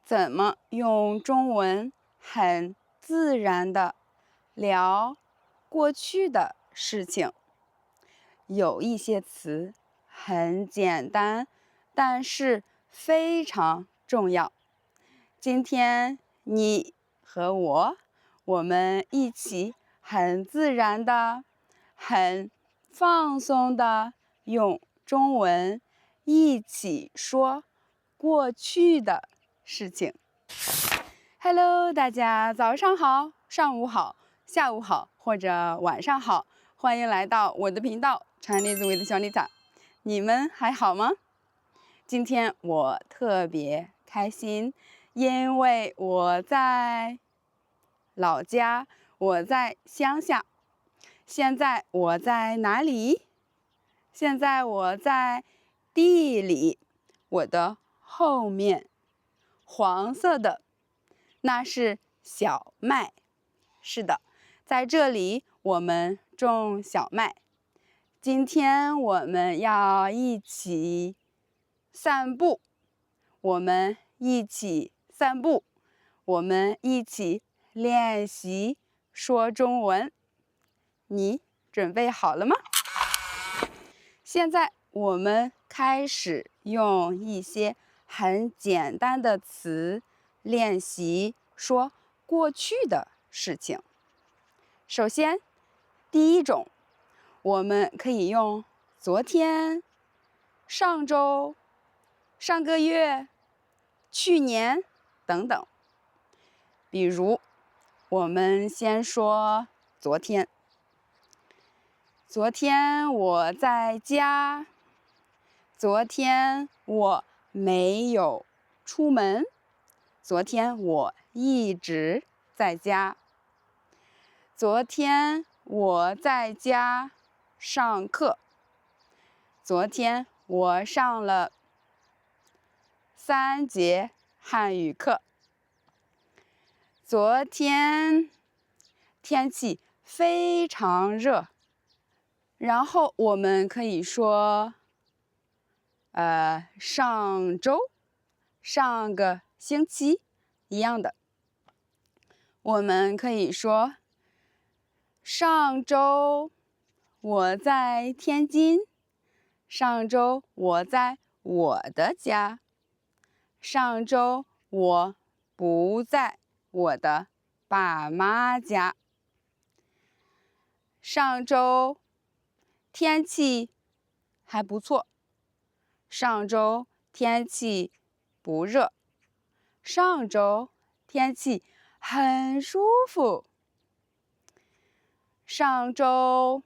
怎么用中文很自然的聊过去的事情。有一些词很简单，但是非常重要。今天你和我们一起很自然的、很放松的用中文一起说过去的事情。Hello， 大家早上好、上午好、下午好或者晚上好，欢迎来到我的频道 Chinese with 小丽塔。你们还好吗？今天我特别开心，因为我在老家，我在乡下。现在我在哪里？现在我在地里，我的后面黄色的那是小麦。是的，在这里我们种小麦。今天我们要一起散步，我们一起散步，我们一起练习说中文。你准备好了吗？现在我们开始用一些很简单的词练习说过去的事情。首先，第一种，我们可以用昨天、上周、上个月、去年等等。比如，我们先说昨天。昨天我在家。昨天我没有出门。昨天我一直在家。昨天我在家上课。昨天我上了3节汉语课。昨天天气非常热。然后我们可以说，上周、上个星期一样的。我们可以说，上周我在天津。上周我在我的家。上周我不在我的爸妈家。上周天气还不错。上周天气不热。上周天气很舒服。上周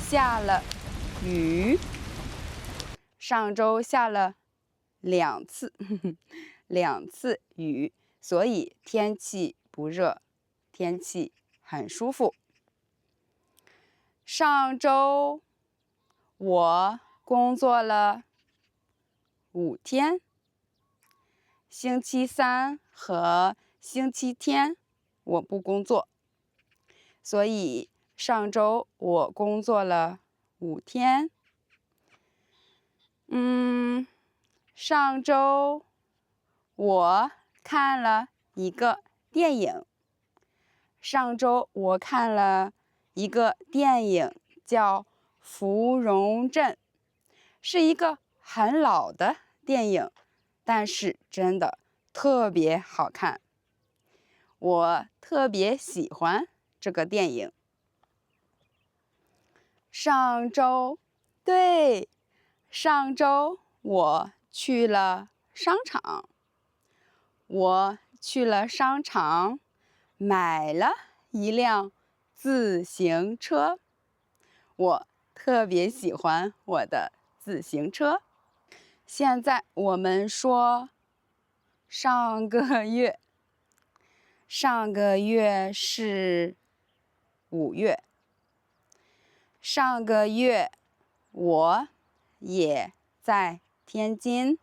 下了雨。上周下了2次，2次雨，所以天气不热，天气很舒服。上周我工作了5天。星期三和星期天我不工作，所以上周我工作了5天。上周我看了一个电影。上周我看了一个电影叫《芙蓉镇》，是一个很老的电影，但是真的特别好看。我特别喜欢这个电影。上周，对，上周我去了商场。我去了商场，买了一辆自行车。我特别喜欢我的自行车。现在我们说上个月。上个月是5月。上个月我也在天津。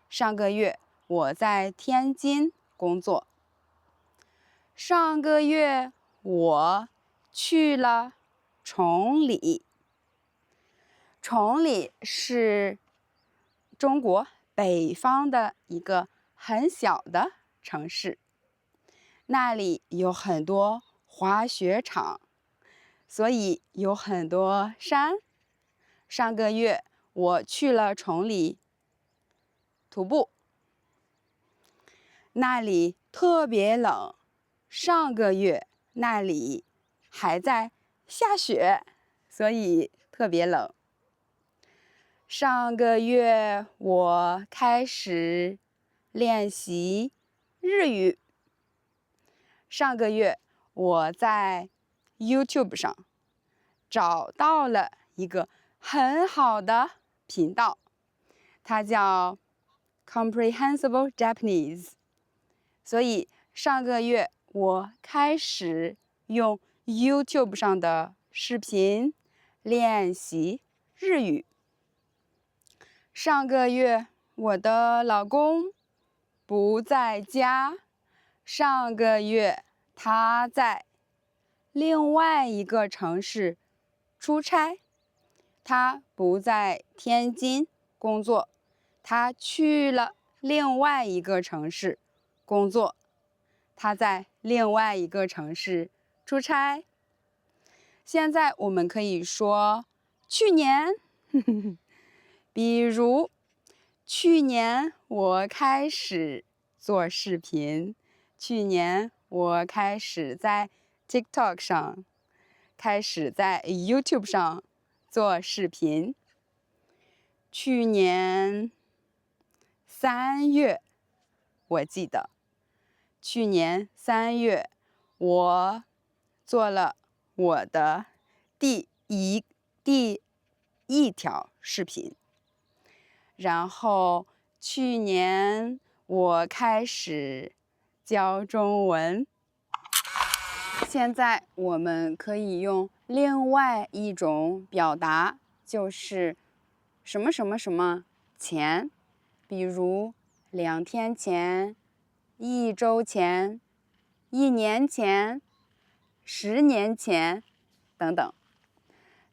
上个月我在天津工作。上个月我去了崇礼。崇礼是中国北方的一个很小的城市，那里有很多滑雪场，所以有很多山。上个月我去了崇礼徒步，那里特别冷。上个月那里还在下雪，所以特别冷。上个月我开始练习日语。上个月我在 YouTube 上找到了一个很好的频道，它叫 Comprehensible Japanese。所以上个月我开始用 YouTube 上的视频练习日语。上个月我的老公不在家，上个月他在另外一个城市出差，他不在天津工作，他去了另外一个城市工作，他在另外一个城市出差。现在我们可以说去年比如去年我开始做视频，去年我开始在 TikTok 上，开始在 YouTube 上做视频。去年3月，我记得去年3月我做了我的第一条视频，然后去年我开始教中文。现在我们可以用另外一种表达，就是什么什么什么前，比如2天前、1周前、1年前、10年前等等。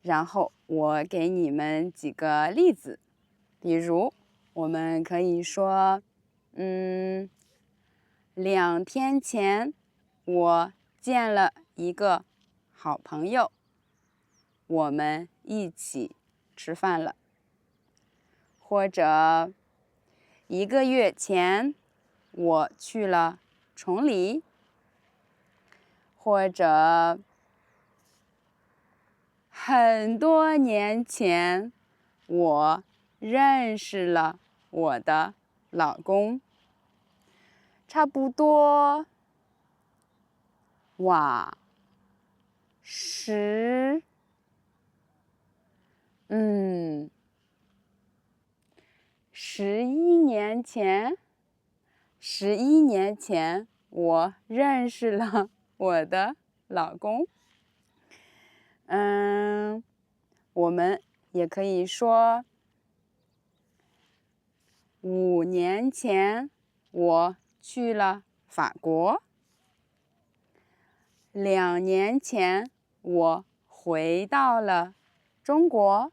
然后我给你们几个例子，比如我们可以说2天前我见了一个好朋友，我们一起吃饭了。或者1个月前我去了崇礼。或者很多年前我认识了我的老公。差不多11年前，11年前我认识了我的老公。我们也可以说5年前我去了法国。2年前我回到了中国。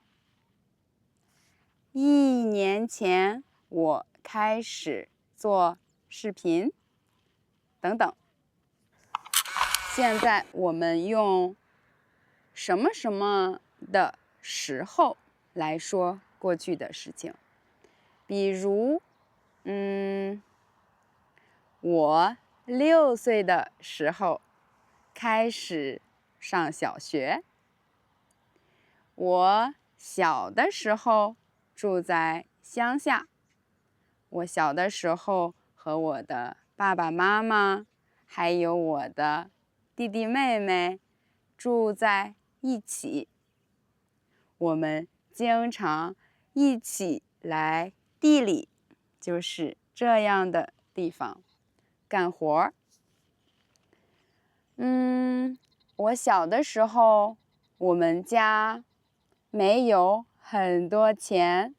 1年前我开始做视频，等等。现在我们用什么什么的时候来说过去的事情，比如我6岁的时候开始上小学。我小的时候住在乡下。我小的时候和我的爸爸妈妈还有我的弟弟妹妹住在一起。我们经常一起来地里，就是这样的地方干活。我小的时候，我们家没有很多钱，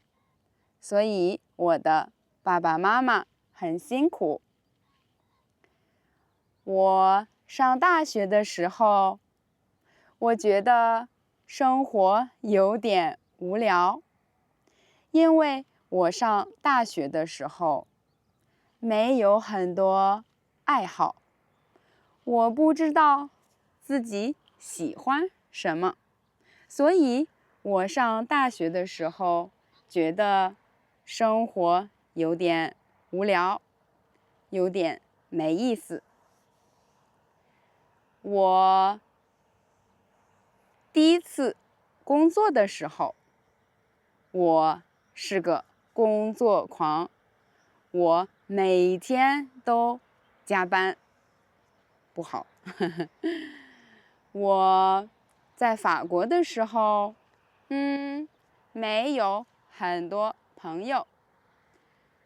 所以我的爸爸妈妈很辛苦。我上大学的时候，我觉得生活有点无聊，因为我上大学的时候没有很多爱好，我不知道自己喜欢什么，所以我上大学的时候觉得生活有点无聊，有点没意思。我第一次工作的时候，我是个工作狂，我每天都加班，不好。我在法国的时候，没有很多朋友，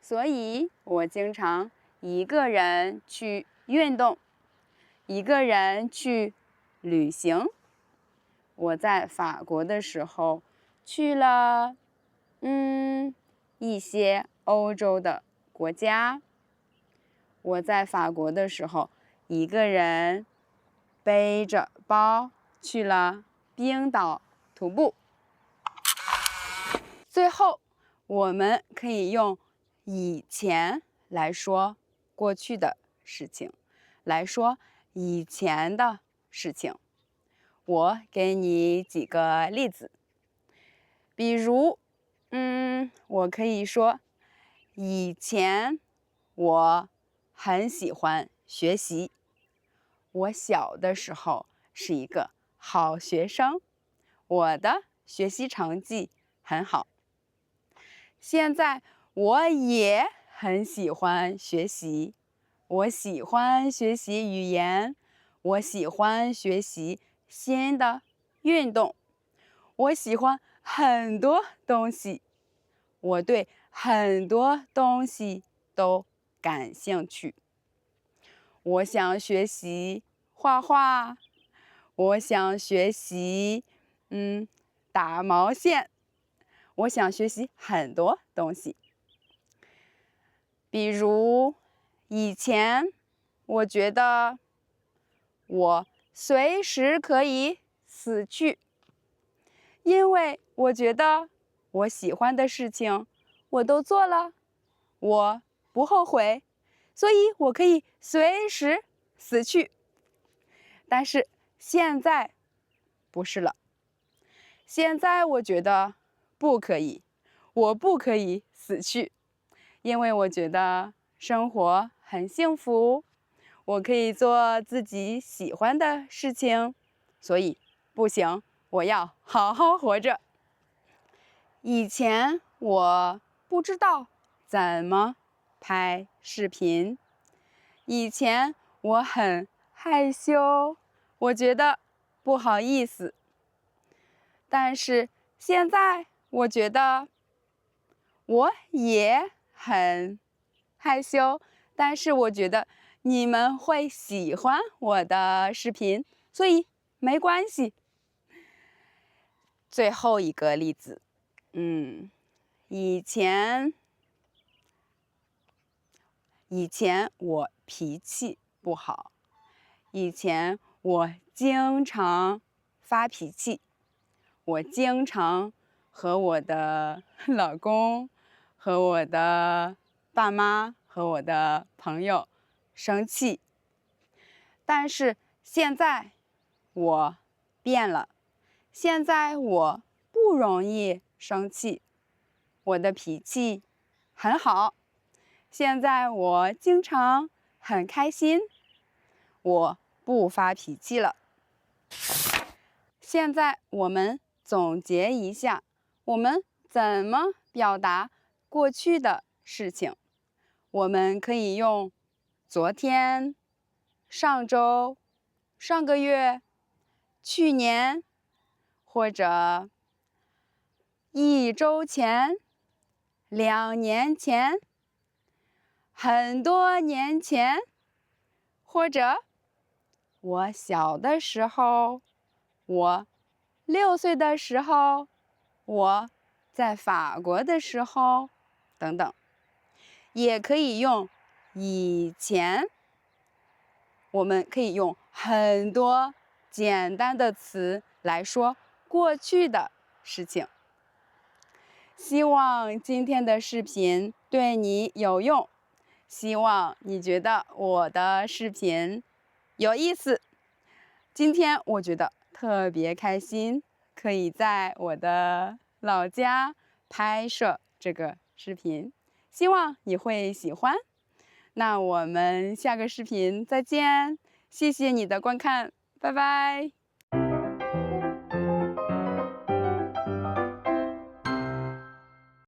所以我经常一个人去运动，一个人去旅行。我在法国的时候去了，一些欧洲的国家。我在法国的时候，一个人背着包去了冰岛徒步。最后，我们可以用以前来说过去的事情，来说以前的事情。我给你几个例子，比如，我可以说，以前我很喜欢学习，我小的时候是一个好学生，我的学习成绩很好。现在我也很喜欢学习，我喜欢学习语言，我喜欢学习新的运动，我喜欢很多东西，我对很多东西都感兴趣。我想学习画画，我想学习，打毛线，我想学习很多东西。比如，以前我觉得我随时可以死去，因为我觉得我喜欢的事情我都做了，我不后悔，所以我可以随时死去。但是现在不是了，现在我觉得不可以，我不可以死去，因为我觉得生活很幸福，我可以做自己喜欢的事情，所以不行，我要好好活着。以前我不知道怎么拍视频，以前我很害羞，我觉得不好意思。但是现在我觉得我也很害羞，但是我觉得你们会喜欢我的视频，所以没关系。最后一个例子，以前我脾气不好，以前我经常发脾气，我经常和我的老公、和我的爸妈、和我的朋友生气。但是现在我变了，现在我不容易生气，我的脾气很好。现在我经常很开心，我不发脾气了。现在我们总结一下，我们怎么表达过去的事情？我们可以用昨天、上周、上个月、去年，或者1周前、2年前、很多年前，或者我小的时候，我6岁的时候，我在法国的时候，等等。也可以用以前，我们可以用很多简单的词来说过去的事情。希望今天的视频对你有用。希望你觉得我的视频有意思。今天我觉得特别开心，可以在我的老家拍摄这个视频，希望你会喜欢。那我们下个视频再见，谢谢你的观看，拜拜。